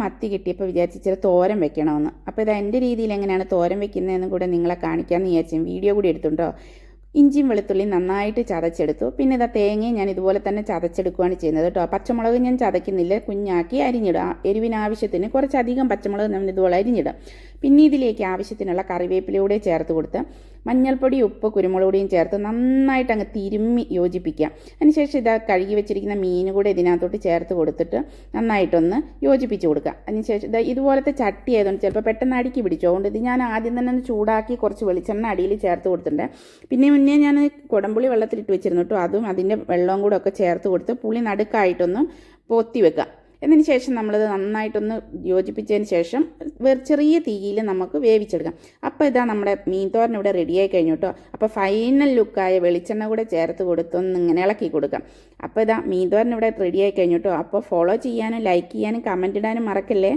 മത്തി കിട്ടിയപ്പോൾ വിചാരിച്ച് ഇച്ചിരി തോരൻ വെക്കണമെന്ന്. അപ്പോൾ ഇത് എൻ്റെ രീതിയിൽ എങ്ങനെയാണ് തോരൻ വെക്കുന്നതെന്നും കൂടെ നിങ്ങളെ കാണിക്കാമെന്ന് വിചാരിച്ചു വീഡിയോ കൂടി എടുത്തുണ്ടോ. ഇഞ്ചിയും വെളുത്തുള്ളിയും നന്നായിട്ട് ചതച്ചെടുത്തു. പിന്നെ ഇതാ തേങ്ങയും ഞാൻ ഇതുപോലെ തന്നെ ചതച്ചെടുക്കുകയാണ് ചെയ്യുന്നത് കേട്ടോ. പച്ചമുളക് ഞാൻ ചതയ്ക്കുന്നില്ല, കുഞ്ഞാക്കി അരിഞ്ഞിടുക. എരിവിനാവശ്യത്തിന് കുറച്ചധികം പച്ചമുളക് നമ്മൾ ഇതുപോലെ അരിഞ്ഞിടും. പിന്നെ ഇതിലേക്ക് ആവശ്യത്തിനുള്ള കറിവേപ്പിലൂടെ ചേർത്ത് കൊടുത്ത് മഞ്ഞൾപ്പൊടി, ഉപ്പ്, കുരുമുളക് പൊടിയും ചേർത്ത് നന്നായിട്ട് അങ്ങ് തിരുമ്മി യോജിപ്പിക്കാം. അതിനുശേഷം ഇതാ കഴുകി വെച്ചിരിക്കുന്ന മീൻ കൂടെ ഇതിനകത്തോട്ട് ചേർത്ത് കൊടുത്തിട്ട് നന്നായിട്ടൊന്ന് യോജിപ്പിച്ച് കൊടുക്കുക. അതിനുശേഷം ഇതാ ഇതുപോലത്തെ ചട്ടി ആയതുകൊണ്ട് ചിലപ്പോൾ പെട്ടെന്ന് അടുക്കി പിടിച്ചു. അതുകൊണ്ട് ഇത് ഞാൻ ആദ്യം തന്നെ ഒന്ന് ചൂടാക്കി കുറച്ച് വെളിച്ചെണ്ണ അടിയിൽ ചേർത്ത് കൊടുത്തിട്ടുണ്ട്. പിന്നെ മുന്നേ ഞാൻ കുടംപുളി വെള്ളത്തിലിട്ട് വെച്ചിരുന്നു കേട്ടോ. അതും അതിൻ്റെ വെള്ളവും കൂടെ ഒക്കെ ചേർത്ത് കൊടുത്ത് പുളി നടുക്കായിട്ടൊന്ന് പൊത്തി വെക്കുക. എന്നതിന് ശേഷം നമ്മളിത് നന്നായിട്ടൊന്ന് യോജിപ്പിച്ചതിന് ശേഷം ചെറിയ തീയിൽ നമുക്ക് വേവിച്ചെടുക്കാം. അപ്പോൾ ഇതാ നമ്മുടെ മീൻ തോരൻ ഇവിടെ റെഡിയായി കഴിഞ്ഞു കേട്ടോ. അപ്പോൾ ഫൈനൽ ലുക്കായ വെളിച്ചെണ്ണ കൂടെ ചേർത്ത് കൊടുത്തൊന്ന് ഇങ്ങനെ ഇളക്കി കൊടുക്കാം. അപ്പോൾ ഇതാ മീൻ തോരൻ ഇവിടെ റെഡിയായി കഴിഞ്ഞു കേട്ടോ. അപ്പോൾ ഫോളോ ചെയ്യാനും ലൈക്ക് ചെയ്യാനും കമൻറ്റ് ഇടാനും മറക്കല്ലേ.